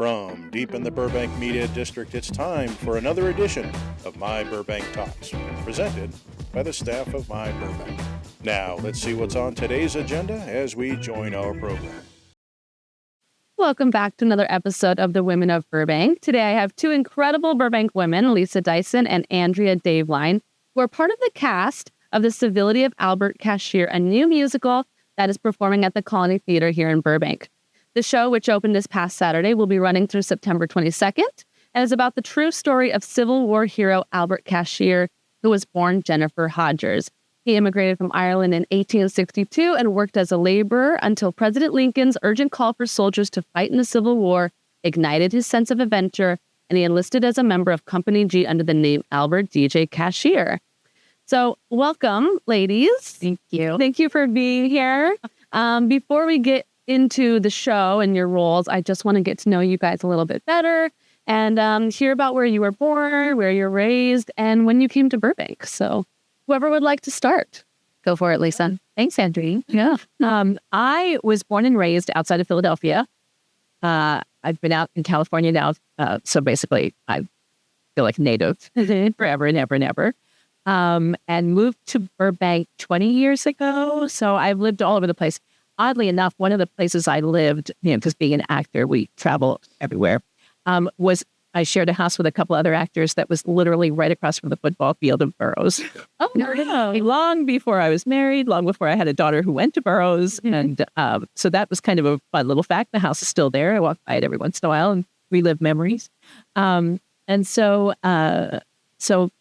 From deep in the Burbank Media District, it's time for another edition of myBurbank Talks, presented by the staff of myBurbank. Now, let's see what's on today's agenda as we join our program. Welcome back to another episode of the Women of Burbank. Today, I have two incredible Burbank women, Lisa Dyson and Andrea Daveline, who are part of the cast of the Civility of Albert Cashier, a new musical that is performing at the Colony Theater here in Burbank. The show, which opened this past Saturday, will be running through September 22nd and is about the true story of Civil War hero Albert Cashier, who was born Jennifer Hodgers. He immigrated from Ireland in 1862 and worked as a laborer until President Lincoln's urgent call for soldiers to fight in the Civil War ignited his sense of adventure, and he enlisted as a member of Company G under the name Albert DJ Cashier. So welcome, ladies. Thank you. Thank you for being here. Before we get into the show and your roles, I just want to get to know you guys a little bit better and hear about where you were born, where you're raised, and when you came to Burbank. So whoever would like to start. Go for it, Lisa. Thanks, Andrea. Yeah. I was born and raised outside of Philadelphia. I've been out in California now. So basically, I feel like native forever and ever and ever. And moved to Burbank 20 years ago. So I've lived all over the place. Oddly enough, one of the places I lived, because being an actor, we travel everywhere, was I shared a house with a couple other actors that was literally right across from the football field of Burroughs. Oh, wow. Long before I was married, long before I had a daughter who went to Burroughs. And so that was kind of a fun little fact. The house is still there. I walk by it every once in a while and relive memories. So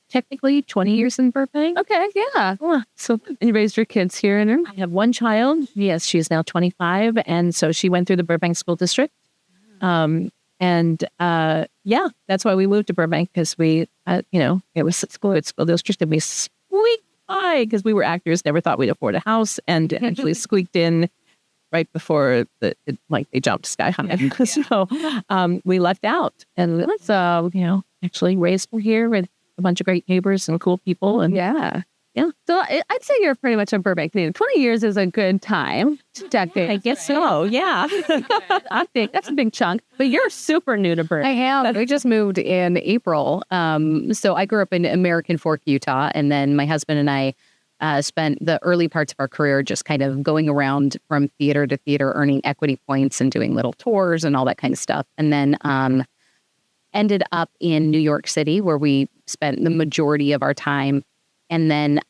technically 20 years in Burbank. Okay, yeah. So you raised your kids here in I have one child. Yes, she's now 25. And so she went through the Burbank School District. That's why we moved to Burbank, because we, it was a school district and we squeaked by because we were actors, never thought we'd afford a house, and actually squeaked in right before they jumped sky high. Yeah. So we lucked out. And so, actually raised here with a bunch of great neighbors and cool people. And yeah. So I'd say you're pretty much a Burbank native. 20 years is a good time. I guess so. Yeah. I think that's a big chunk. But you're super new to Burbank. I am. We just moved in April. So I grew up in American Fork, Utah, and then my husband and I spent the early parts of our career just kind of going around from theater to theater, earning equity points and doing little tours and all that kind of stuff. And then ended up in New York City, where we spent the majority of our time. And then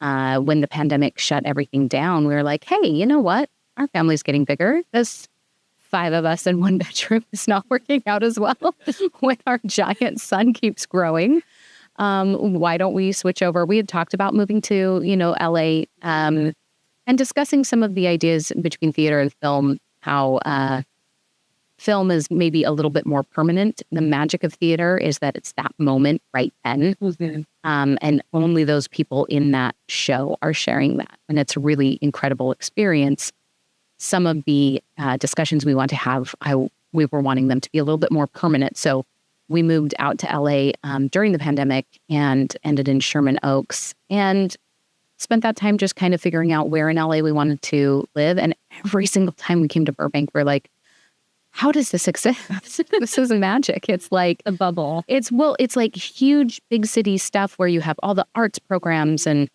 when the pandemic shut everything down, we were like, hey, you know what? Our family's getting bigger. This 5 of us in one bedroom is not working out as well when our giant son keeps growing. Why don't we switch over? We had talked about moving to, LA and discussing some of the ideas between theater and film, how film is maybe a little bit more permanent. The magic of theater is that it's that moment right then. Mm-hmm. And only those people in that show are sharing that. And it's a really incredible experience. Some of the discussions we want to have, we were wanting them to be a little bit more permanent. So we moved out to LA during the pandemic and ended in Sherman Oaks and spent that time just kind of figuring out where in LA we wanted to live. And every single time we came to Burbank, we're like, how does this exist? This is magic. It's like a bubble. It's like huge big city stuff where you have all the arts programs and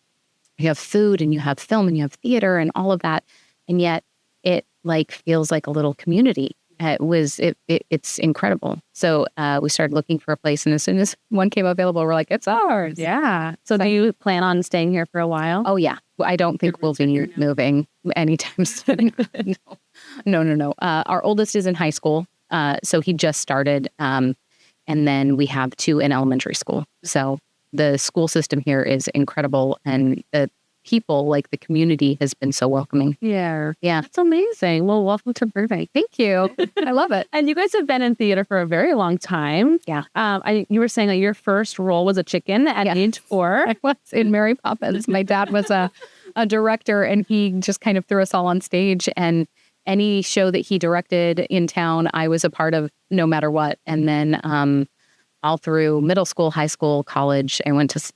you have food and you have film and you have theater and all of that. And yet it feels like a little community. It's incredible. So we started looking for a place, and as soon as one came available, we're like, it's ours. Yeah. So do you plan on staying here for a while? Oh yeah. I don't think we'll be moving anytime soon. No. Our oldest is in high school, so he just started, and then we have 2 in elementary school. So the school system here is incredible, and the people, like the community, has been so welcoming. Yeah. That's amazing. Well, welcome to Burbank. Thank you. I love it. And you guys have been in theater for a very long time. Yeah. You were saying that your first role was a chicken at age 4. I was in Mary Poppins. My dad was a director, and he just kind of threw us all on stage, and any show that he directed in town, I was a part of no matter what. And then all through middle school, high school, college, I went to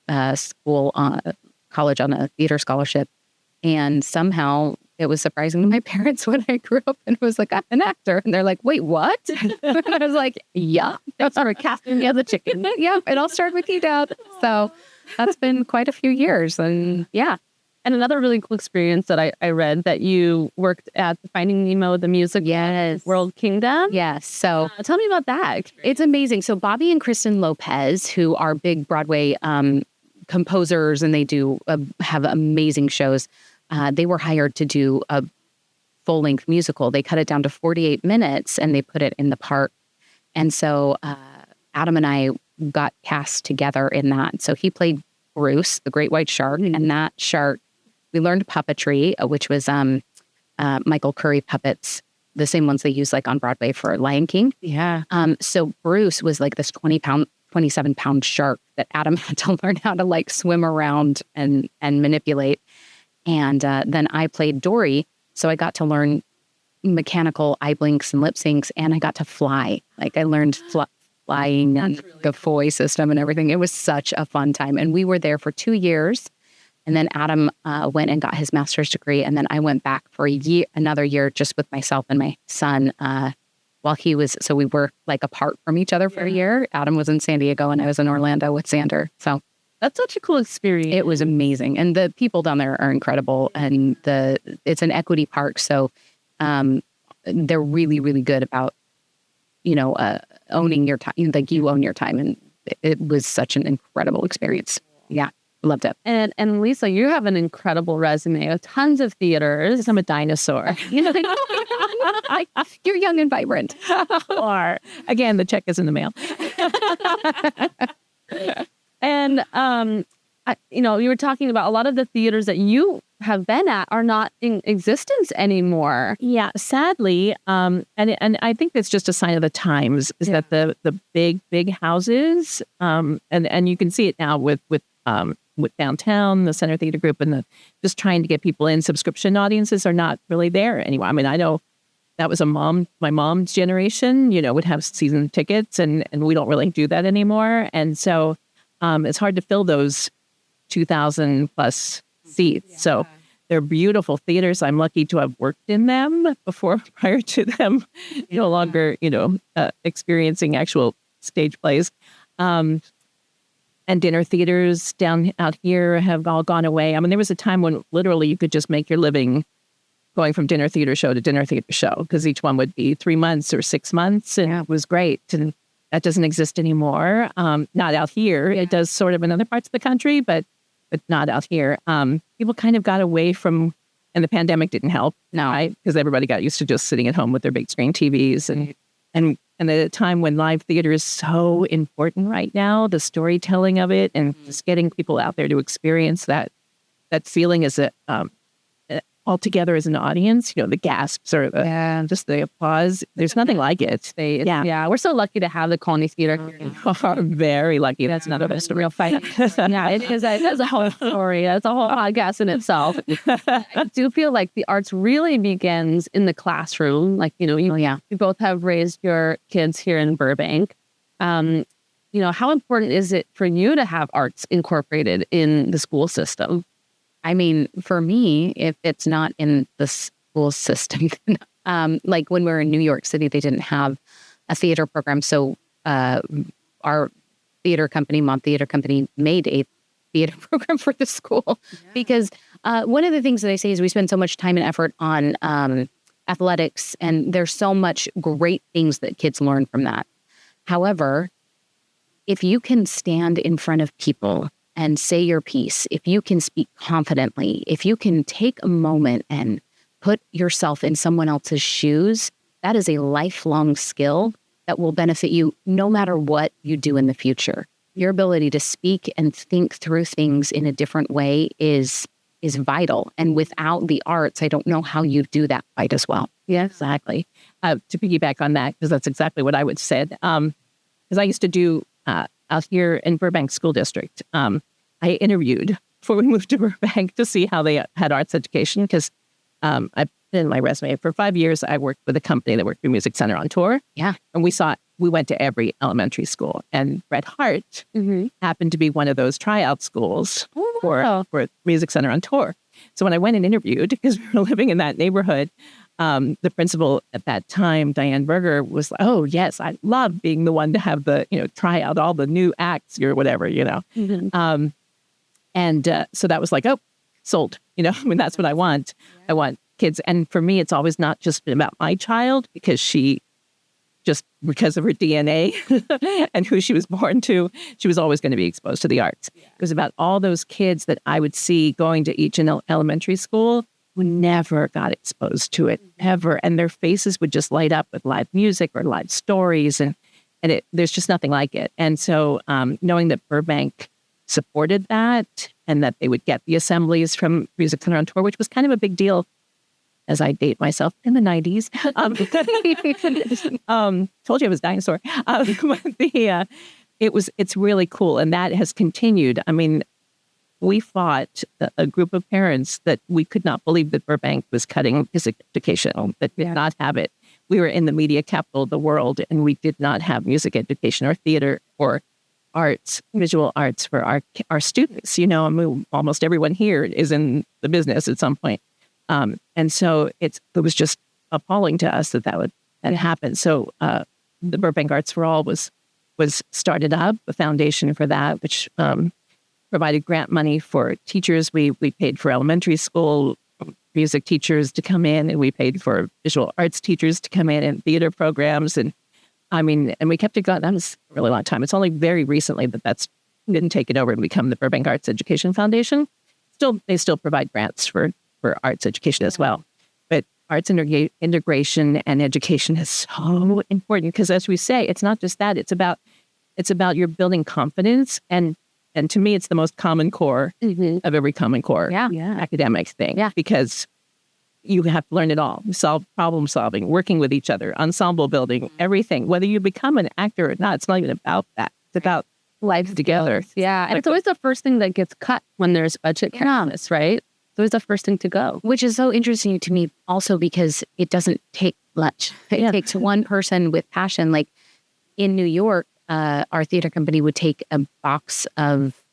college on a theater scholarship. And somehow it was surprising to my parents when I grew up and was like, I'm an actor. And they're like, wait, what? And I was like, yeah. That's for casting the other chicken. Yeah, it all started with you, Dad. So that's been quite a few years. And yeah. And another really cool experience that I read that you worked at the Finding Nemo, the music World Kingdom. Yes. So tell me about that. It's amazing. So Bobby and Kristen Lopez, who are big Broadway composers, and they do have amazing shows. They were hired to do a full-length musical. They cut it down to 48 minutes and they put it in the park. And so Adam and I got cast together in that. So he played Bruce, the great white shark, and that shark, we learned puppetry, which was Michael Curry puppets, the same ones they use like on Broadway for Lion King. Yeah. So Bruce was like this 27-pound shark that Adam had to learn how to like swim around and manipulate. And then I played Dory. So I got to learn mechanical eye blinks and lip syncs, and I got to fly. Like I learned flying and the Foy system and everything. It was such a fun time. And we were there for 2 years. And then Adam went and got his master's degree. And then I went back for another year just with myself and my son while he was, so we were like apart from each other for a year. Adam was in San Diego and I was in Orlando with Xander. So that's such a cool experience. It was amazing. And the people down there are incredible. And it's an equity park. So they're really, really good about, owning your time. Like you own your time. And it was such an incredible experience. Yeah. Loved it. And Lisa, you have an incredible resume with tons of theaters. I'm a dinosaur. You're young and vibrant. Or again, the check is in the mail. And you were talking about a lot of the theaters that you have been at are not in existence anymore. Yeah, sadly, and I think that's just a sign of the times. Is that the big houses, and you can see it now with downtown, the Center Theater Group, and just trying to get people in. Subscription audiences are not really there anymore. I mean, I know that was my mom's generation, would have season tickets, and we don't really do that anymore. And so it's hard to fill those 2,000 plus seats. Yeah. So they're beautiful theaters. I'm lucky to have worked in them prior to them no longer, experiencing actual stage plays. And dinner theaters down out here have all gone away. I mean, there was a time when literally you could just make your living going from dinner theater show to dinner theater show because each one would be 3 months or 6 months. And it was great. And that doesn't exist anymore. Not out here. It does sort of in other parts of the country, but not out here. People kind of got away from, and the pandemic didn't help. No. Right? Because everybody got used to just sitting at home with their big screen TVs. And at a time when live theater is so important right now, the storytelling of it and just getting people out there to experience that feeling as all together as an audience, the gasps or just the applause. There's nothing like it. We're so lucky to have the Colony Theater. Very lucky. That's another real fight. Yeah, it is. That's a whole story. That's a whole podcast in itself. I do feel like the arts really begins in the classroom. Like, you both have raised your kids here in Burbank. How important is it for you to have arts incorporated in the school system? I mean, for me, if it's not in the school system, like when we were in New York City, they didn't have a theater program. So our theater company, Mont Theater Company, made a theater program for the school. Because one of the things that I say is we spend so much time and effort on athletics, and there's so much great things that kids learn from that. However, if you can stand in front of people and say your piece, if you can speak confidently, if you can take a moment and put yourself in someone else's shoes, that is a lifelong skill that will benefit you no matter what you do in the future. Your ability to speak and think through things in a different way is vital. And without the arts, I don't know how you do that quite as well. Yeah, exactly. To piggyback on that, because that's exactly what I would say. Because I used to do out here in Burbank School District, I interviewed before we moved to Burbank to see how they had arts education, because I put in my resume. For 5 years, I worked with a company that worked for Music Center on tour. Yeah. And we went to every elementary school. And Bret Hart happened to be one of those tryout schools for Music Center on tour. So when I went and interviewed, because we were living in that neighborhood, the principal at that time, Diane Berger, was like, oh, yes, I love being the one to have the, try out all the new acts or whatever, Mm-hmm. So that was like, oh, sold. I mean, that's what I want. I want kids. And for me, it's always not just been about my child, because because of her DNA and who she was born to, she was always going to be exposed to the arts. Yeah. It was about all those kids that I would see going to each elementary school who never got exposed to it, ever. And their faces would just light up with live music or live stories. And there's just nothing like it. And so knowing that Burbank supported that and that they would get the assemblies from Music Center on Tour, which was kind of a big deal, as I date myself, in the 90s. Told you I was a dinosaur. It's really cool. And that has continued. I mean, we fought a group of parents that we could not believe that Burbank was cutting music education, that did not have it. We were in the media capital of the world, and we did not have music education or theater or arts, visual arts for our students. I mean, almost everyone here is in the business at some point. And so it was just appalling to us that would happen. So the Burbank Arts for All was started up, the foundation for that, which provided grant money for teachers. We paid for elementary school music teachers to come in, and we paid for visual arts teachers to come in, and theater programs. And I mean, and we kept it going. That was a really long time. It's only very recently that's been taken over and become the Burbank Arts Education Foundation. They still provide grants for arts education as well. But arts integration and education is so important, because as we say, it's not just that, it's about your building confidence. And to me, it's the most common core of every Common Core academic thing, because you have to learn it all. Problem solving, working with each other, ensemble building, everything. Whether you become an actor or not, it's not even about that. It's about life together. Yeah. And it's always the first thing that gets cut when there's budget cuts, right? It was the first thing to go. Which is so interesting to me also, because it doesn't take much. It takes one person with passion. Like in New York, our theater company would take a box of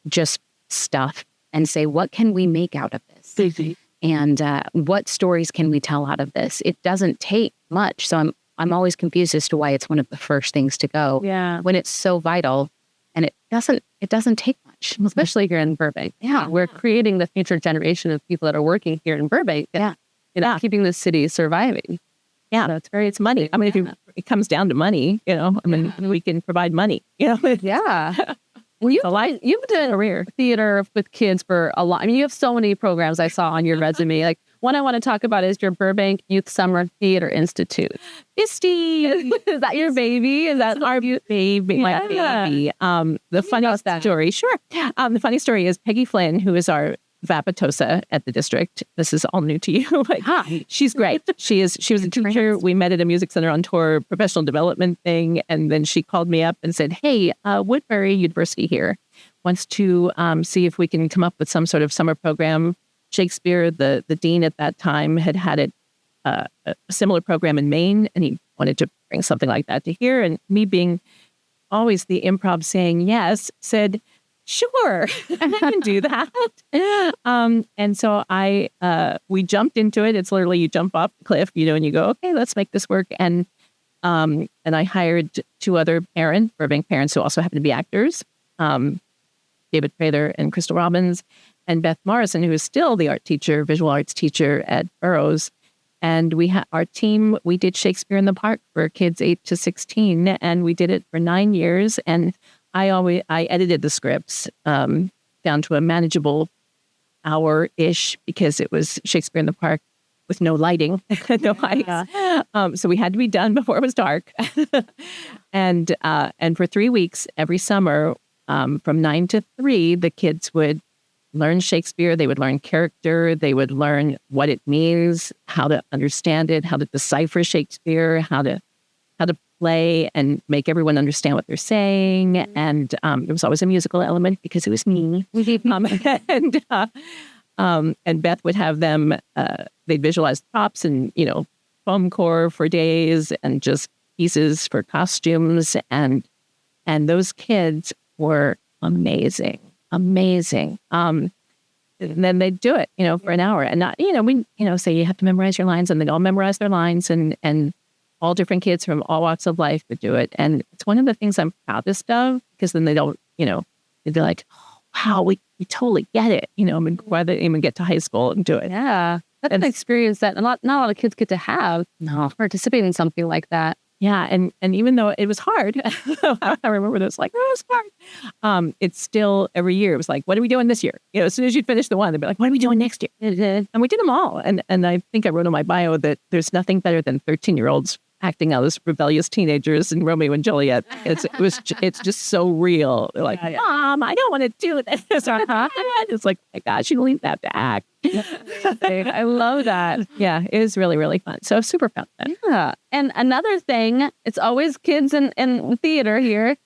just stuff and say, what can we make out of this? And what stories can we tell out of this? It doesn't take much. So I'm always confused as to why it's one of the first things to go. Yeah. When it's so vital, and it doesn't take much. Especially here in Burbank. Yeah. We're creating the future generation of people that are working here in Burbank. Keeping the city surviving. Yeah. So it's money. I mean, it comes down to money, I mean, we can provide money, Yeah. Well, you've done career theater with kids for a lot. I mean, you have so many programs I saw on your resume. Like, one I want to talk about is your Burbank Youth Summer Theater Institute. Misty, is that your baby? Is that our baby? My baby. The funny story, sure. The funny story is Peggy Flynn, who is our Vapatosa at the district. This is all new to you. She's great. She was a teacher. We met at a Music Center on Tour professional development thing. And then she called me up and said, hey, Woodbury University here wants to see if we can come up with some sort of summer program. Shakespeare, the dean at that time, had a similar program in Maine, and he wanted to bring something like that to here. And me being always the improv saying yes, said, sure, I can do that. And so we jumped into it. It's literally you jump off the cliff, and you go, okay, let's make this work. And I hired two other Burbank parents who also happen to be actors, David Prather and Crystal Robbins, and Beth Morrison, who is still the visual arts teacher at Burroughs. And our team, we did Shakespeare in the Park for kids 8 to 16, and we did it for 9 years. And I edited the scripts down to a manageable hour-ish, because it was Shakespeare in the Park with no lighting, no lights. So we had to be done before it was dark. And for 3 weeks every summer, from 9 to 3, the kids would learn Shakespeare. They would learn character. They would learn what it means, how to understand it, how to decipher Shakespeare, how to play and make everyone understand what they're saying. And there was always a musical element because it was me. And Beth would have them, they'd visualize props and, foam core for days and just pieces for costumes. And those kids were amazing. And then they'd do it, for an hour. And not, we, say you have to memorize your lines, and they'd all memorize their lines, and all different kids from all walks of life would do it. And it's one of the things I'm proudest of, because then they don't, they'd be like, oh, wow, we totally get it, why they even get to high school and do it. Yeah. That's an experience that not a lot of kids get to have. No. Participate in something like that. Yeah. And even though it was hard, I remember it was like, oh, it was hard. It's still every year. It was like, what are we doing this year? As soon as you'd finish the one, they'd be like, what are we doing next year? And we did them all. And I think I wrote in my bio that there's nothing better than 13-year-olds acting out as rebellious teenagers in Romeo and Juliet. It's just so real. They're like, Mom, I don't want to do this. It's like, my gosh, you don't even have to act. I love that. Yeah, it was really, really fun. So super fun. Yeah. And another thing, it's always kids in theater here,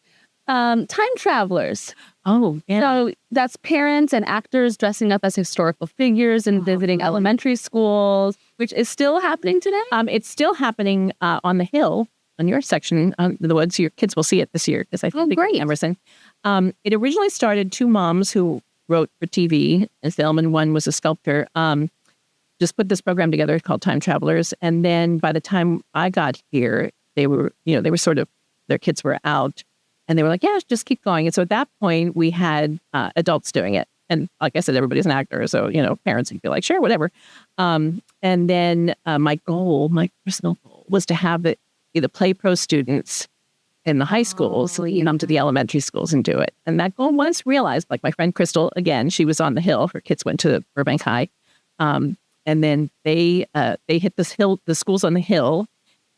time travelers. Oh, yeah. So that's parents and actors dressing up as historical figures and visiting elementary schools, which is still happening today? It's still happening on the Hill, on your section, in the woods. Your kids will see it this year, because I think Emerson. It originally started two moms who wrote for TV and film, and one was a sculptor. Just put this program together called Time Travelers. And then by the time I got here, they were sort of, their kids were out. And they were like, yeah, just keep going. And so at that point, we had adults doing it. And like I said, everybody's an actor. So, parents would be like, sure, whatever. And then my personal goal, was to have the Play Pro students in the high schools come to the elementary schools and do it. And that goal was realized. Like my friend Crystal, again, she was on the Hill. Her kids went to Burbank High. And then they hit this hill, the schools on the Hill,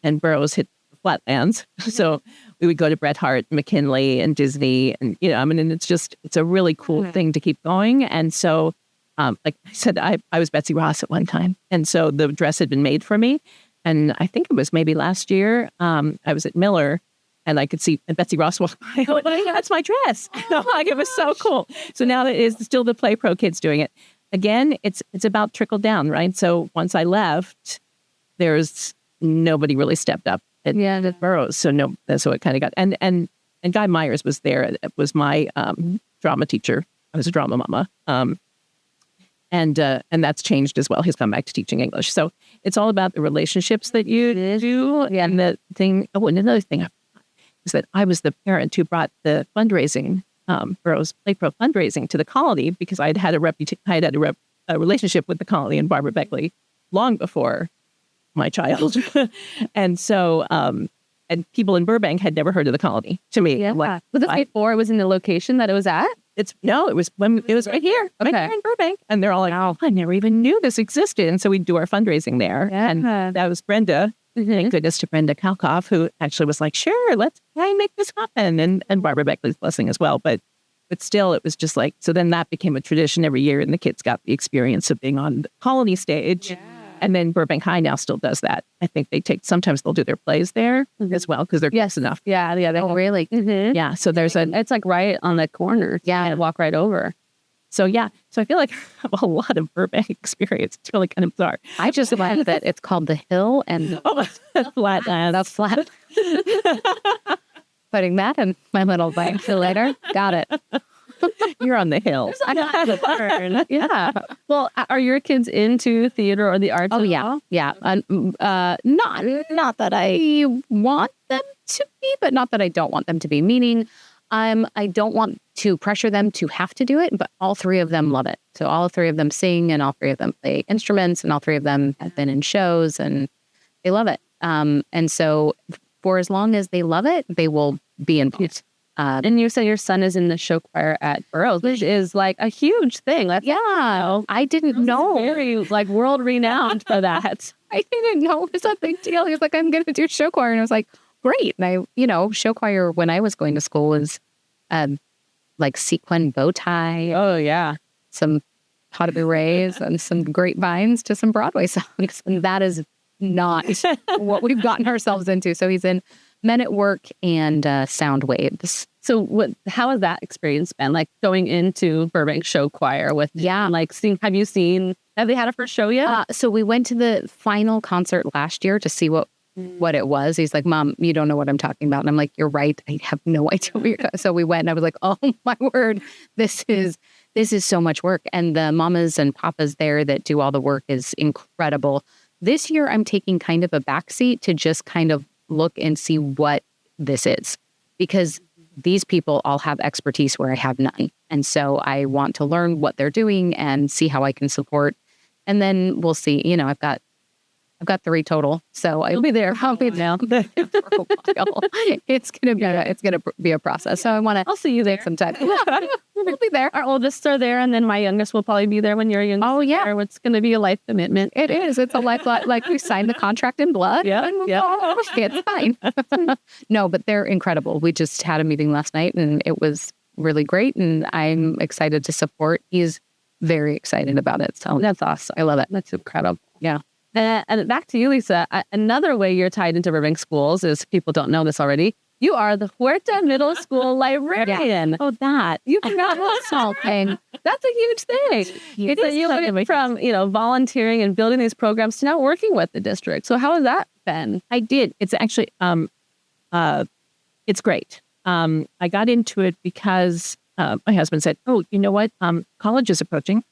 and Burroughs hit the flatlands. So we would go to Bret Harte, McKinley, and Disney. And, and it's a really cool thing to keep going. And so, like I said, I was Betsy Ross at one time. And so the dress had been made for me. And I think it was maybe last year, I was at Miller, and I could see Betsy Ross walk by. Oh, that's my dress. Like, it was so cool. So now it is still the Play Pro kids doing it. Again, it's about trickle down, right? So once I left, there's nobody really stepped up at Burroughs. So it kind of got, and Guy Myers was there. It was my drama teacher. I was a drama mama. And that's changed as well. He's come back to teaching English. So it's all about the relationships that you do. And the thing, and another thing is that I was the parent who brought the fundraising, Burroughs Play Pro fundraising, to the colony, because I had a relationship with the colony and Barbara Beckley long before my child. And so, and people in Burbank had never heard of the colony to me. Yeah. Was this before it was in the location that it was at? It was when it was right here, right here in Burbank. And they're all like, oh, I never even knew this existed. And so we'd do our fundraising there. Yeah. And that was Brenda. Thank goodness to Brenda Kalkoff, who actually was like, sure, let's try and make this happen. And Barbara Beckley's blessing as well. But still, it was just like, so then that became a tradition every year. And the kids got the experience of being on the colony stage. Yeah. And then Burbank High now still does that. I think sometimes they'll do their plays there as well, because they're close enough. Yeah. Oh, really? Mm-hmm. Yeah. So it's like right on the corner. Yeah. And walk right over. So, yeah. So I feel like I have a lot of Burbank experience. It's really kind of bizarre. I just like that it's called the Hill and Flatland. That's flat. Putting that in my little bike later. Got it. You're on the Hill. I got to learn. Yeah. Well, are your kids into theater or the arts? Oh, yeah. Yeah. Not that I want them to be, but not that I don't want them to be. Meaning, I don't want to pressure them to have to do it, but all three of them love it. So all three of them sing, and all three of them play instruments, and all three of them have been in shows, and they love it. And so for as long as they love it, they will be involved. And you said your son is in the show choir at Burroughs, which is like a huge thing. I didn't know. Very like world renowned for that. I didn't know it was a big deal. He was like, I'm going to do show choir. And I was like, great. And show choir when I was going to school was like sequin bow tie. Oh, yeah. Some pot of berets and some grapevines to some Broadway songs. And that is not what we've gotten ourselves into. So he's in Men at Work and Sound Waves. So how has that experience been? Like going into Burbank Show Choir with have they had a first show yet? So we went to the final concert last year to see what what it was. He's like, Mom, you don't know what I'm talking about. And I'm like, you're right. I have no idea what you're So we went and I was like, oh my word, this is so much work. And the mamas and papas there that do all the work is incredible. This year, I'm taking kind of a backseat to just kind of look and see what this is, because these people all have expertise where I have none. And so I want to learn what they're doing and see how I can support. And then we'll see. I've got 3 total, so I'll be there. I'll be now. It's gonna be a process. So I'll see you there sometime. We'll be there. Our oldest are there, and then my youngest will probably be there when your youngest. Oh yeah, there. It's going to be a life commitment. It is. It's a life. Like we signed the contract in blood. Yeah. It's fine. No, but they're incredible. We just had a meeting last night, and it was really great. And I'm excited to support. He's very excited about it. So that's awesome. I love it. That's incredible. Yeah. And back to you, Lisa. Another way you're tied into Burbank schools is, people don't know this already, you are the Huerta Middle School Librarian. Yeah. Oh, that. You forgot that small thing. That's a huge thing. It's that you went from, volunteering and building these programs to now working with the district. So how has that been? I did. It's actually, it's great. I got into it because my husband said, oh, you know what? College is approaching.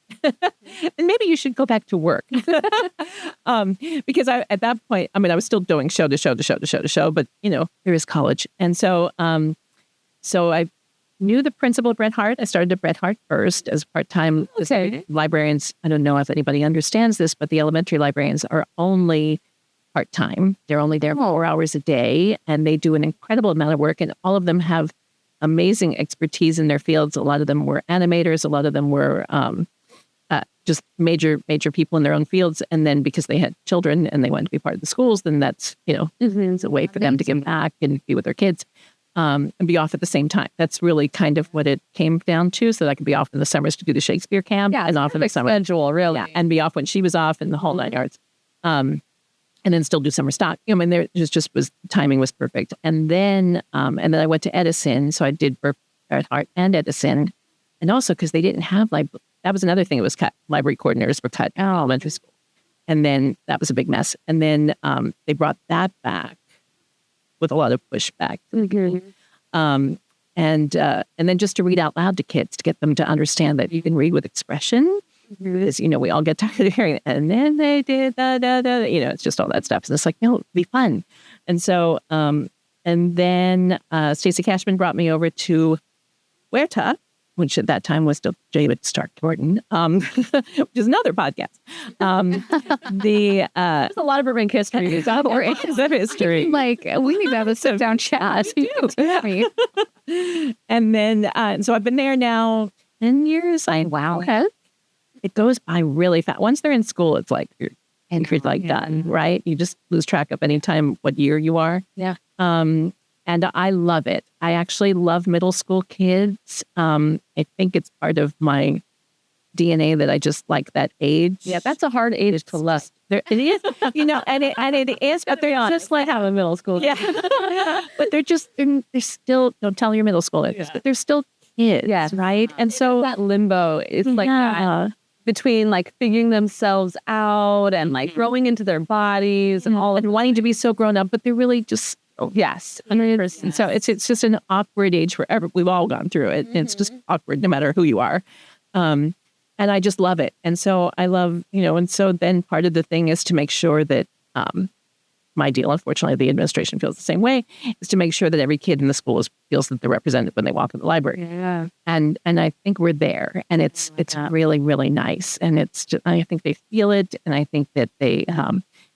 And maybe you should go back to work. Because at that point, I was still doing show to show, but there is college. And so I knew the principal at Bret Harte. I started at Bret Harte first as part-time. Okay. Librarians. I don't know if anybody understands this, but the elementary librarians are only part-time. They're only there 4 hours a day, and they do an incredible amount of work, and all of them have amazing expertise in their fields. A lot of them were animators. A lot of them were just major people in their own fields. And then because they had children and they wanted to be part of the schools, then that's, it's a way for them to give back and be with their kids and be off at the same time. That's really kind of what it came down to, so that I could be off in the summers to do the Shakespeare camp and off in the summer. Schedule, really. Yeah, and be off when she was off and the whole 9 yards. And then still do summer stock. There just was, timing was perfect. And then I went to Edison. So I did Bret Harte and Edison. And also because they didn't have, that was another thing that was cut. Library coordinators were cut in elementary school. And then that was a big mess. And then they brought that back with a lot of pushback. Mm-hmm. And then just to read out loud to kids, to get them to understand that you can read with expression. Because, we all get tired of hearing it. And then they did it's just all that stuff. And it's like, no, it'll be fun. And so, and then Stacey Cashman brought me over to Huerta, which at that time was still David Stark Gordon, which is another podcast. There's a lot of Burbank history. History. We need to have a sit-down chat. And then, so I've been there now 10 years. Wow. Okay. It goes by really fast. Once they're in school, it's like you're done, right? You just lose track of any time, what year you are. Yeah. And I love it. I actually love middle school kids. I think it's part of my DNA that I just like that age. Yeah, that's a hard age to love. It is, and it is, but they're just like have a middle school. Yeah. But they're still, don't tell your middle schoolers, but they're still kids, right? And so that limbo is like that. Between figuring themselves out and growing into their bodies and all, and wanting to be so grown up, but they're really just, yes. 100%. So it's just an awkward age forever. We've all gone through it. And it's just awkward no matter who you are. And I just love it. And so I love, and so then part of the thing is to make sure that my deal, unfortunately, the administration feels the same way, is to make sure that every kid in the school feels that they're represented when they walk in the library. Yeah. And I think we're there, and it's really, really nice. And it's just, I think they feel it, and I think that they,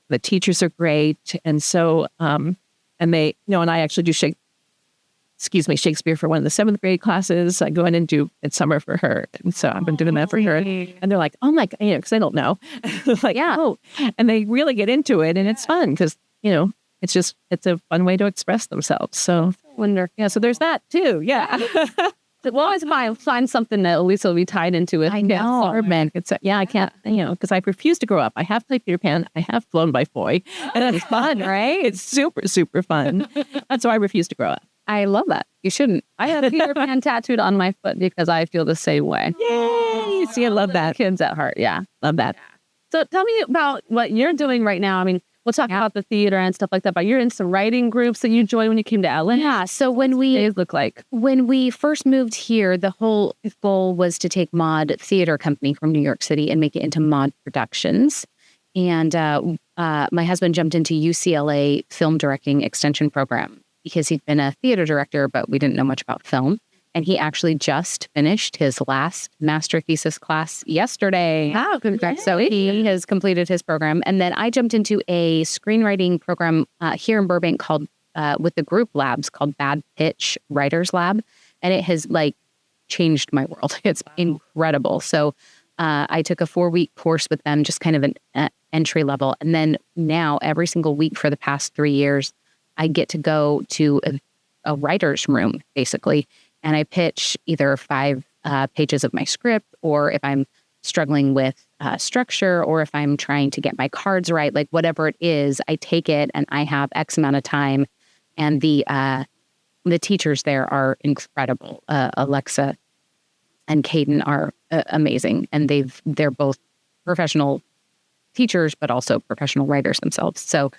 the teachers are great. And so, and they, and I actually do Shakespeare for one of the 7th grade classes. I go in and do it summer for her. And so I've been doing that for her. And they're like, oh my God, because they don't know. Oh, and they really get into it, and it's fun because, it's a fun way to express themselves. So wonder. Yeah, so there's that too. Yeah. We'll always find something that Lisa will be tied into it. I know. Burbank. I can't, because I refuse to grow up. I have played Peter Pan. I have flown by Foy. And it's fun, right? It's super, super fun. And so I refuse to grow up. I love that. You shouldn't. I have Peter Pan tattooed on my foot because I feel the same way. Yay! See, I love that. Kids at heart. Yeah. Love that. So tell me about what you're doing right now. We'll talk about the theater and stuff like that, but you're in some writing groups that you joined when you came to LA. Yeah. So What days look like? when we first moved here, the whole goal was to take Mod Theater Company from New York City and make it into Mod Productions. And my husband jumped into UCLA Film Directing Extension Program because he'd been a theater director, but we didn't know much about film. And he actually just finished his last master thesis class yesterday. Wow, congrats. So he has completed his program. And then I jumped into a screenwriting program here in Burbank called, with the group labs called Bad Pitch Writers Lab. And it has changed my world. It's incredible. So I took a 4-week course with them, just kind of an entry level. And then now every single week for the past 3 years, I get to go to a writer's room, basically. And I pitch either 5 pages of my script, or if I'm struggling with structure, or if I'm trying to get my cards right, whatever it is, I take it and I have X amount of time. And the teachers there are incredible. Alexa and Caden are amazing, and they're both professional teachers, but also professional writers themselves. So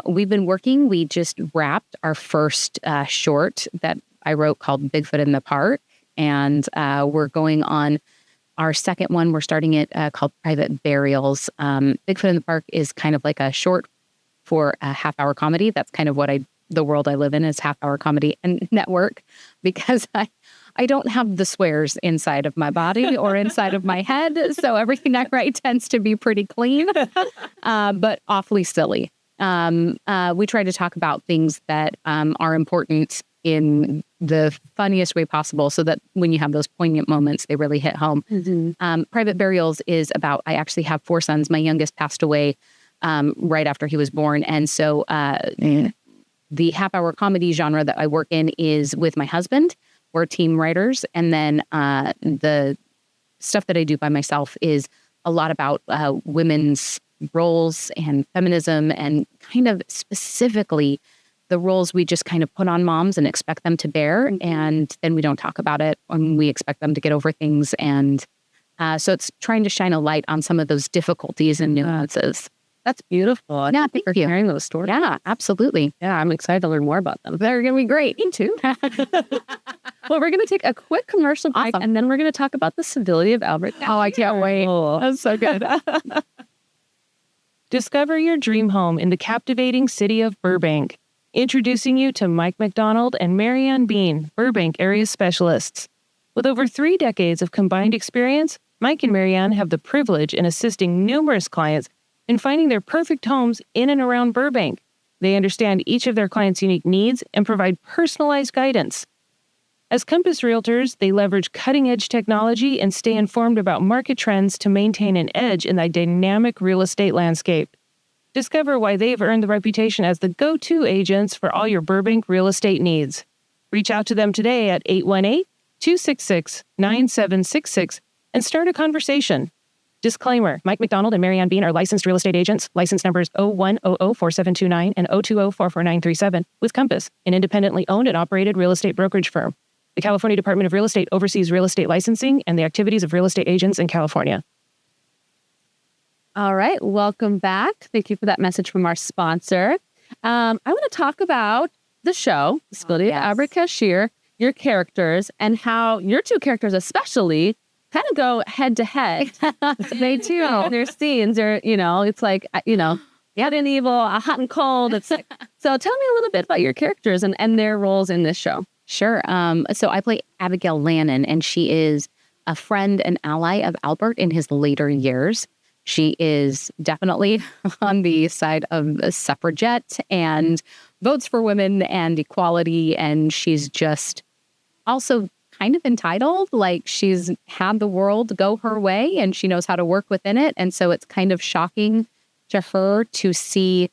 we've been working. We just wrapped our first short that I wrote called Bigfoot in the Park. And we're going on our second one. We're starting it called Private Burials. Bigfoot in the Park is kind of like a short for a half-hour comedy. That's kind of what the world I live in is half-hour comedy and network, because I don't have the swears inside of my body or inside of my head. So everything I write tends to be pretty clean, but awfully silly. We try to talk about things that are important in the funniest way possible, so that when you have those poignant moments, they really hit home. Mm-hmm. Private Burials is about, I actually have 4 sons. My youngest passed away right after he was born. And so the half-hour comedy genre that I work in is with my husband. We're team writers. And then the stuff that I do by myself is a lot about women's roles and feminism, and kind of specifically the roles we just kind of put on moms and expect them to bear. And then we don't talk about it, and we expect them to get over things. And so it's trying to shine a light on some of those difficulties and nuances. That's beautiful. Yeah, thank you. Hearing those stories. Yeah, absolutely. Yeah, I'm excited to learn more about them. They're going to be great. Me too. Well, we're going to take a quick commercial break, and then we're going to talk about the Civility of Albert Cashier. Oh, I can't wait. Oh. That's so good. Discover your dream home in the captivating city of Burbank. Introducing you to Mike McDonald and Marianne Bean, Burbank area specialists. With over 3 decades of combined experience, Mike and Marianne have the privilege in assisting numerous clients in finding their perfect homes in and around Burbank. They understand each of their clients' unique needs and provide personalized guidance. As Compass Realtors, they leverage cutting-edge technology and stay informed about market trends to maintain an edge in the dynamic real estate landscape. Discover why they've earned the reputation as the go-to agents for all your Burbank real estate needs. Reach out to them today at 818-266-9766 and start a conversation. Disclaimer, Mike McDonald and Marianne Bean are licensed real estate agents, license numbers 01004729 and 020444937 with Compass, an independently owned and operated real estate brokerage firm. The California Department of Real Estate oversees real estate licensing and the activities of real estate agents in California. All right, welcome back. Thank you for that message from our sponsor. I want to talk about the show, Civility of Albert Cashier, your characters, and how your 2 characters especially kind of go head to head. They do. Their scenes are, it's like, good and evil, hot and cold. It's like, so tell me a little bit about your characters and their roles in this show. Sure. So I play Abigail Lannon, and she is a friend and ally of Albert in his later years. She is definitely on the side of a suffragette and votes for women and equality. And she's just also kind of entitled, like she's had the world go her way and she knows how to work within it. And so it's kind of shocking to her to see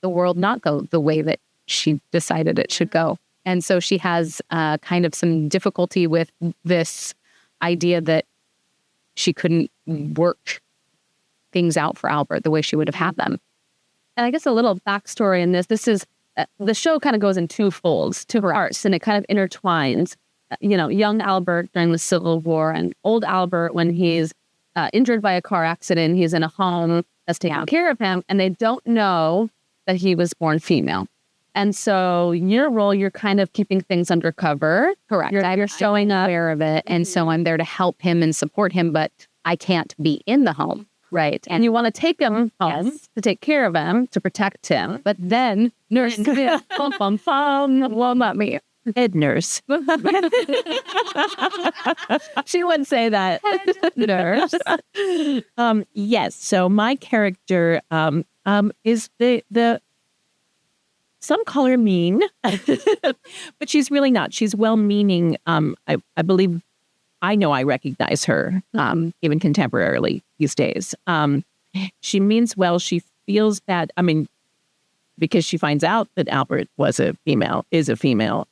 the world not go the way that she decided it should go. And so she has kind of some difficulty with this idea that she couldn't work things out for Albert the way she would have had them. And I guess a little backstory in this is the show kind of goes in 2 folds, 2 parts, and it kind of intertwines, young Albert during the Civil War and old Albert when he's injured by a car accident. He's in a home that's taking care of him, and they don't know that he was born female. And so your role, you're kind of keeping things undercover. Correct. You're showing up. Aware of it. And so I'm there to help him and support him, but I can't be in the home. Right. And you want to take him home to take care of him, to protect him. But then nurse won't let me. Head nurse. She wouldn't say that. Nurse. Yes. So my character is the some call her mean, but she's really not. She's well-meaning. I believe, I know I recognize her, even contemporarily these days. She means well. She feels bad. I mean, because she finds out that Albert is a female,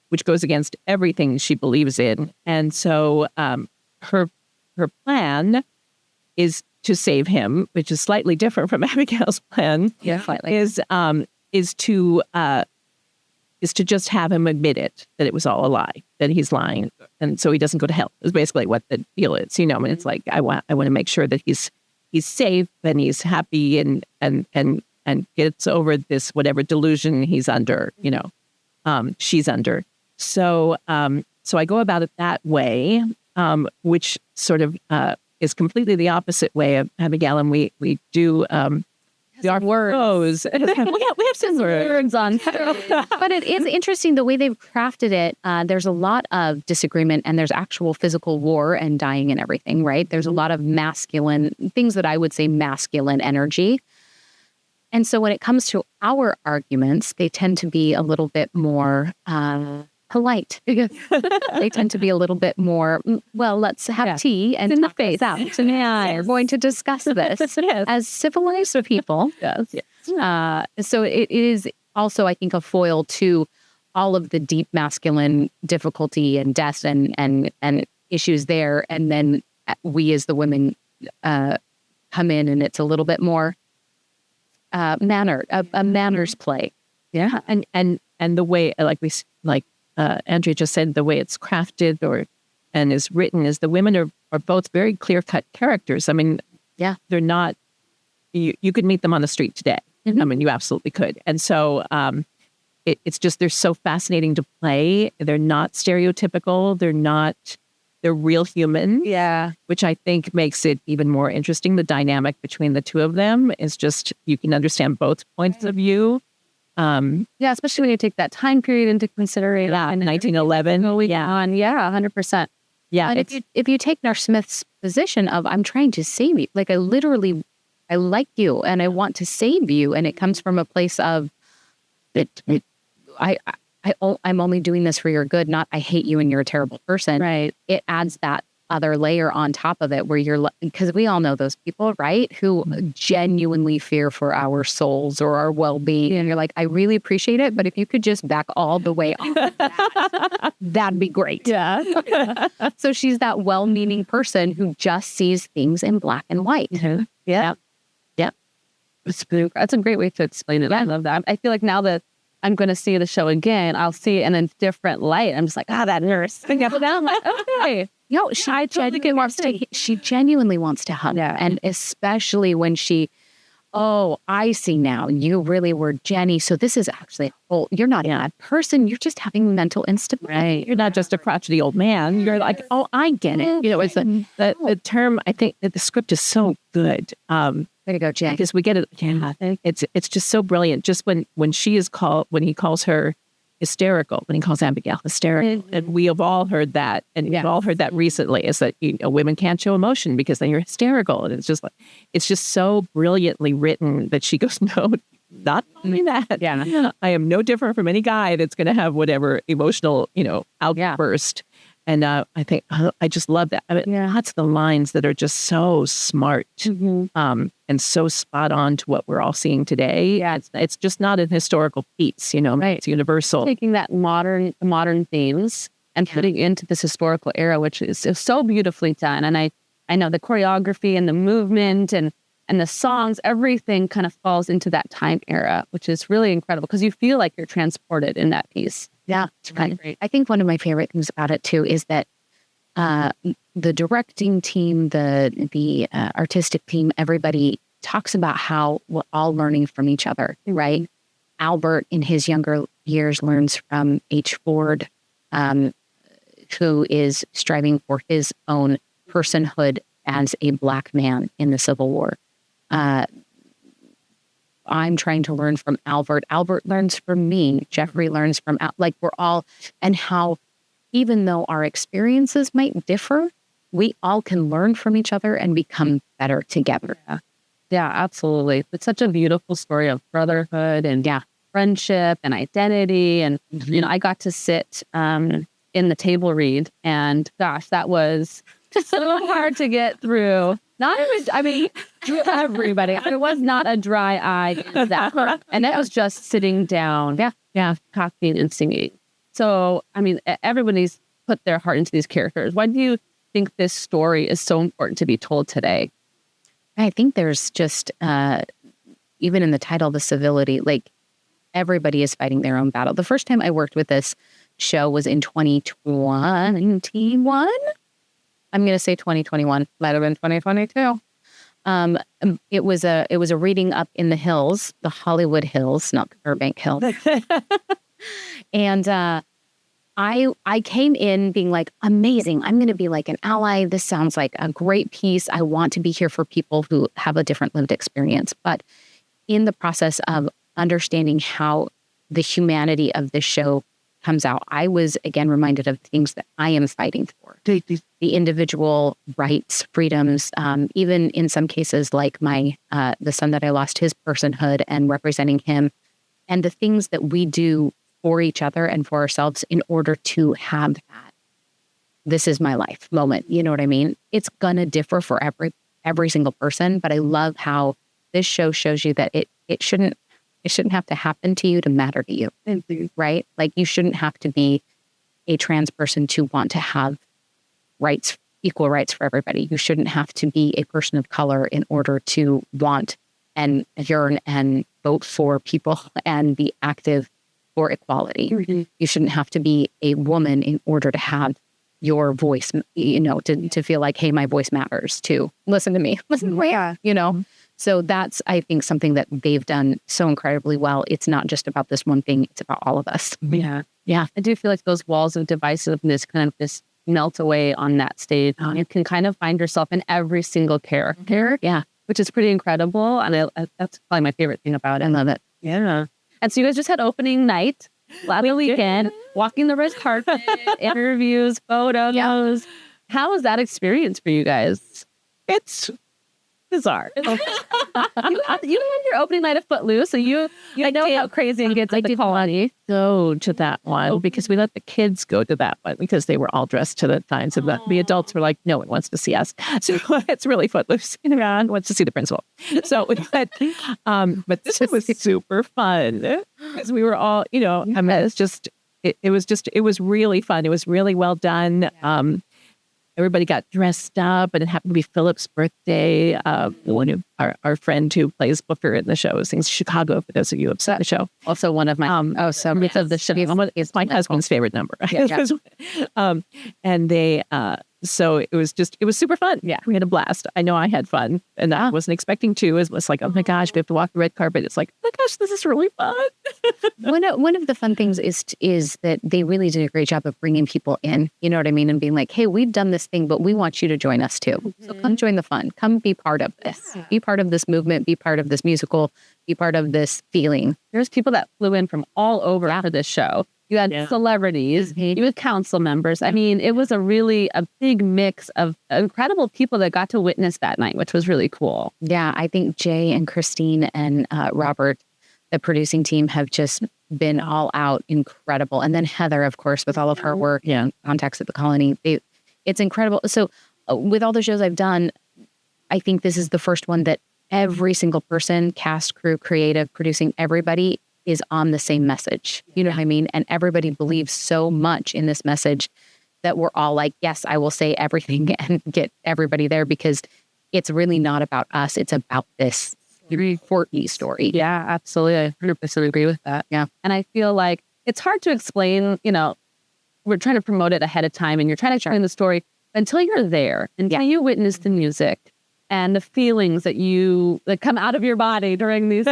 which goes against everything she believes in. And so her plan is to save him, which is slightly different from Abigail's plan. Yeah, slightly. Is to just have him admit it, that it was all a lie, that he's lying, and so he doesn't go to hell. Is basically what the deal is, you know. And it's like I want to make sure that he's safe and he's happy and gets over this whatever delusion he's under, you know, she's under. So I go about it that way, which sort of is completely the opposite way of Abigail, and we do. Our words. we have some words on. But it is interesting the way they've crafted it. There's a lot of disagreement and there's actual physical war and dying and everything, right? There's a lot of masculine things that I would say masculine energy. And so when it comes to our arguments, they tend to be a little bit more polite. They tend to be a little bit more, well, let's have tea and in the talk face. this out. We're going to discuss this as civilized people. Yes. So it is also, I think, a foil to all of the deep masculine difficulty and death and issues there. And then we as the women come in and it's a little bit more mannered, a manners play. Yeah. And the way, Andrea just said, the way it's crafted and is written is the women are both very clear-cut characters. I mean, they're not, you could meet them on the street today. Mm-hmm. I mean, you absolutely could. And so it's just, they're so fascinating to play. They're not stereotypical. They're real human. Yeah. Which I think makes it even more interesting. The dynamic between the two of them is just, you can understand both points of view. Especially when you take that time period into consideration. Yeah, 1911. Yeah, 100%. Yeah, and if you take Nurse Smith's position of I'm trying to save you, like I like you and I want to save you, and it comes from a place of I'm only doing this for your good, not I hate you and you're a terrible person. Right. It adds that other layer on top of it where because we all know those people, right, who genuinely fear for our souls or our well-being. And you're like, I really appreciate it, but if you could just back all the way off of that, that'd be great. Yeah. So she's that well-meaning person who just sees things in black and white. Mm-hmm. Yeah. That's a great way to explain it. I love that. I feel like now that I'm going to see the show again, I'll see it in a different light. I'm just like, that nurse. But now I'm like, okay. She genuinely wants to hug. Yeah. And especially when I see now, you really were Jenny. So this is actually you're not a bad person. You're just having mental instability. Right. You're not just a crotchety old man. You're like, I get it. You know, it's the term, I think that the script is so good. Way to go, Jen. Because we get it. Yeah. It's just so brilliant. Just when he calls her hysterical, when he calls Abigail hysterical. And we have all heard that. And we've all heard that recently, is that women can't show emotion because then you're hysterical. And it's just so brilliantly written that she goes, no, not only that. Yeah. I am no different from any guy that's going to have whatever emotional, outburst. And I think I just love that. I mean, lots of the lines that are just so smart and so spot on to what we're all seeing today. Yeah. It's just not an historical piece, Right. It's universal. Taking that modern themes and putting into this historical era, which is so beautifully done. And I know the choreography and the movement and the songs, everything kind of falls into that time era, which is really incredible because you feel like you're transported in that piece. Yeah, it's really great. I think one of my favorite things about it too is that the directing team, the artistic team, everybody talks about how we're all learning from each other, right? Albert, in his younger years, learns from H. Ford, who is striving for his own personhood as a Black man in the Civil War. I'm trying to learn from Albert. Albert learns from me. Jeffrey learns from, we're all, and how even though our experiences might differ, we all can learn from each other and become better together. Yeah, absolutely. It's such a beautiful story of brotherhood and friendship and identity. And, I got to sit in the table read, and gosh, that was so hard to get through. Everybody. It was not a dry eye. And that was just sitting down, talking and singing. So, everybody's put their heart into these characters. Why do you think this story is so important to be told today? I think there's just, even in the title, the civility, everybody is fighting their own battle. The first time I worked with this show was in 2021. I'm going to say 2021. Might have been 2022. It was a reading up in the hills, the Hollywood Hills, not the Burbank Hills. And I came in being like, amazing. I'm going to be like an ally. This sounds like a great piece. I want to be here for people who have a different lived experience. But in the process of understanding how the humanity of this show comes out, I was again reminded of things that I am fighting for. The individual rights, freedoms, even in some cases like the son that I lost his personhood and representing him, and the things that we do for each other and for ourselves in order to have that "this is my life" moment. You know what I mean? It's gonna differ for every single person, but I love how this show shows you that it shouldn't have to happen to you to matter to you, right? You shouldn't have to be a trans person to want to have rights, equal rights for everybody. You shouldn't have to be a person of color in order to want and yearn and vote for people and be active for equality. Mm-hmm. You shouldn't have to be a woman in order to have your voice, to feel like, hey, my voice matters too. Listen to me. Listen to me. Mm-hmm. So that's, I think, something that they've done so incredibly well. It's not just about this one thing. It's about all of us. Yeah. Yeah. I do feel like those walls of divisiveness kind of just melt away on that stage. You can kind of find yourself in every single character. Yeah. Which is pretty incredible. And that's probably my favorite thing about it. I love it. Yeah. And so you guys just had opening night last weekend, walking the red carpet, interviews, photos. Yeah. How was that experience for you guys? It's bizarre. You had your opening night of Footloose, so I know how crazy it gets at the colony. Go to that one because we let the kids go to that one because they were all dressed to the nines, and the adults were like, no one wants to see us. So it's really Footloose. No one wants to see the principal. So we went, but this was super fun because we were all, it was really fun. It was really well done. Yeah. Everybody got dressed up, and it happened to be Philip's birthday. One of our friend who plays Booker in the show sings Chicago, for those of you who have seen the show. Also one of my, of the show. It's my husband's favorite number. Yeah. And they, so it was super fun. Yeah. We had a blast. I know I had fun, and I wasn't expecting to. It was like, oh my gosh, we have to walk the red carpet. It's like, oh my gosh, this is really fun. One of the fun things is that they really did a great job of bringing people in, you know what I mean? And being like, hey, we've done this thing, but we want you to join us too. Mm-hmm. So come join the fun. Come be part of this. Yeah. Be part of this movement. Be part of this musical. Be part of this feeling. There's people that flew in from all over for this show. You had celebrities, you had council members. I mean, it was a big mix of incredible people that got to witness that night, which was really cool. Yeah, I think Jay and Christine and Robert, the producing team, have just been all out incredible. And then Heather, of course, with all of her work, contacts at the colony. It's incredible. So with all the shows I've done, I think this is the first one that every single person, cast, crew, creative, producing, everybody is on the same message. You know what I mean? And everybody believes so much in this message that we're all like, yes, I will say everything and get everybody there, because it's really not about us. It's about this Courtney story. Yeah, absolutely. I 100% agree with that. Yeah. And I feel like it's hard to explain, we're trying to promote it ahead of time and you're trying to explain the story, until you're there, until you witness the music and the feelings that come out of your body during these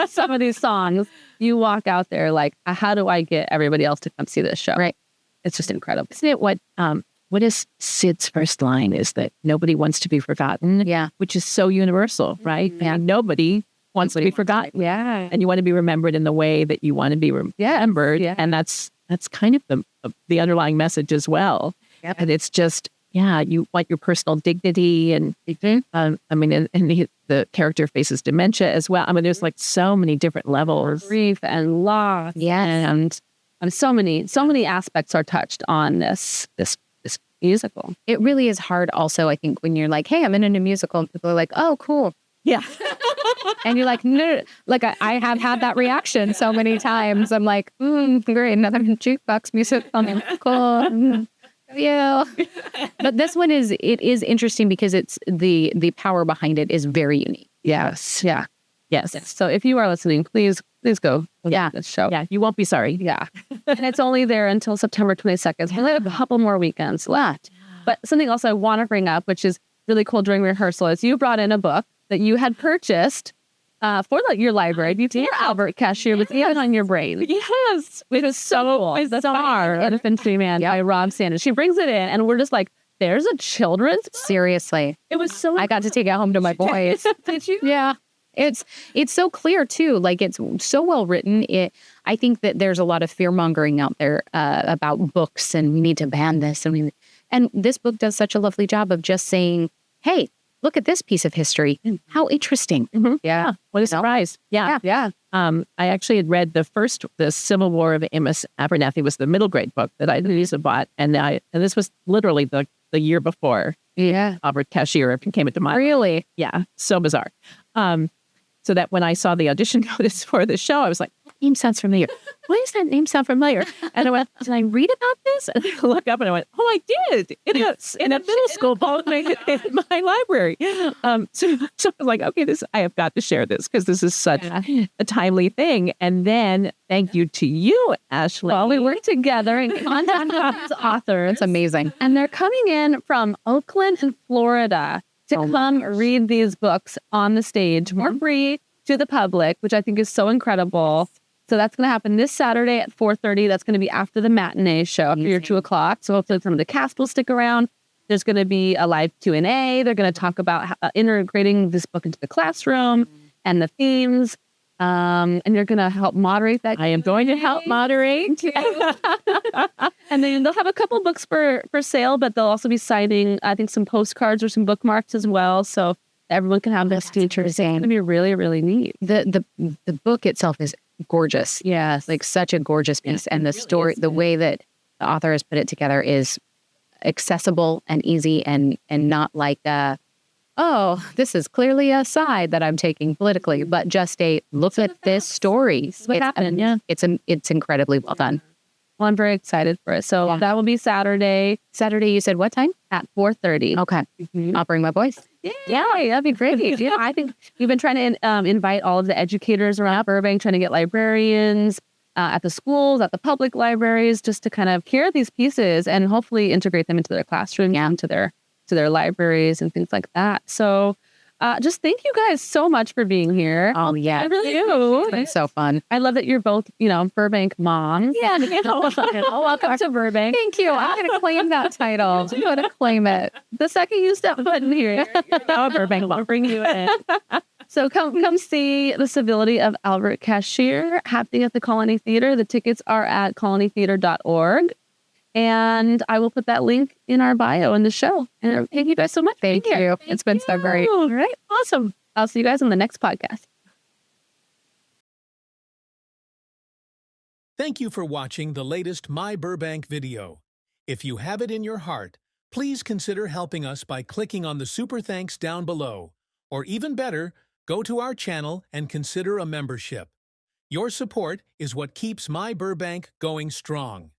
some of these songs, you walk out there like, how do I get everybody else to come see this show? Right. It's just incredible. Isn't it what is Sid's first line is that nobody wants to be forgotten? Yeah. Which is so universal, right? And nobody wants to be forgotten. Yeah. And you want to be remembered in the way that you want to be remembered. Yeah. And that's kind of the underlying message as well. Yep. And it's just, you want your personal dignity. And and the character faces dementia as well. I mean, there's like so many different levels. Grief and loss. Yes. And so many aspects are touched on this musical. It really is hard also, I think, when you're like, hey, I'm in a new musical and people are like, oh, cool. Yeah. And you're like, no. Like I have had that reaction so many times. I'm like, great, another jukebox music on cool. Yeah. But this one is interesting because it's the power behind it is very unique. Yes. Yeah. Yes. So if you are listening, please go. Yeah. This show. Yeah. You won't be sorry. Yeah. And it's only there until September 22nd. So we have a couple more weekends left. But something else I want to bring up, which is really cool during rehearsal, is you brought in a book that you had purchased for your library before Albert Cashier was even on your brain. Yes. It was so cool. The Star of Infantryman by Rob Sanders. She brings it in and we're just like, there's a children's book? Seriously. It was so I got to take it home to my boys. Did you? Yeah. It's so clear too. Like it's so well written. I think that there's a lot of fear mongering out there about books and we need to ban this. And this book does such a lovely job of just saying, hey, look at this piece of history. How interesting. Mm-hmm. Yeah. What a surprise. Yeah. Yeah. I actually had read the Civil War of Amos Abernathy was the middle grade book that I bought. And this was literally the year before Albert Cashier came into my life. Really? Yeah. So bizarre. So that when I saw the audition notice for the show, I was like, that name sounds familiar. Why does that name sound familiar? And I went, did I read about this? And I looked up and I went, oh, I did. In a middle school book in my library. So I was like, okay, I have got to share this because this is such a timely thing. And then thank you to you, Ashley. Well, we worked together and contacted these authors. It's amazing. And they're coming in from Oakland and Florida to come read these books on the stage for free to the public, which I think is so incredible. So that's going to happen this Saturday at 4:30. That's going to be after the matinee show, after your 2 o'clock. So hopefully some of the cast will stick around. There's going to be a live Q&A. They're going to talk about integrating this book into the classroom and the themes. And you're going to help moderate that. I am going to help moderate. And then they'll have a couple books for sale, but they'll also be signing, I think, some postcards or some bookmarks as well. So everyone can have this feature. It's going to be really, really neat. The book itself is gorgeous. Yes. Like such a gorgeous piece. And the story, the way that the author has put it together is accessible and easy and not like this is clearly a side that I'm taking politically, but just a look at this story. What happened? Yeah. It's incredibly well done. Well, I'm very excited for it. So that will be Saturday. Saturday, you said what time? At 4:30. Okay. I'll bring my boys. Yeah, that'd be great. Yeah, I think we've been trying to invite all of the educators around Burbank, trying to get librarians at the schools, at the public libraries, just to kind of hear these pieces and hopefully integrate them into their classrooms, into their libraries and things like that. So just thank you guys so much for being here. Oh, yeah. I really do. It's so fun. I love that you're both, Burbank moms. Yeah. Welcome to Burbank. Thank you. I'm going to claim that title. I'm going to claim it. The second you step foot in here, you're now a Burbank mom. I'll bring you in. So come see the Civility of Albert Cashier happening at the Colony Theater. The tickets are at colonytheater.org. And I will put that link in our bio in the show. And thank you guys so much. Thank you. It's been so great. All right. Awesome. I'll see you guys on the next podcast. Thank you for watching the latest myBurbank video. If you have it in your heart, please consider helping us by clicking on the super thanks down below. Or even better, go to our channel and consider a membership. Your support is what keeps myBurbank going strong.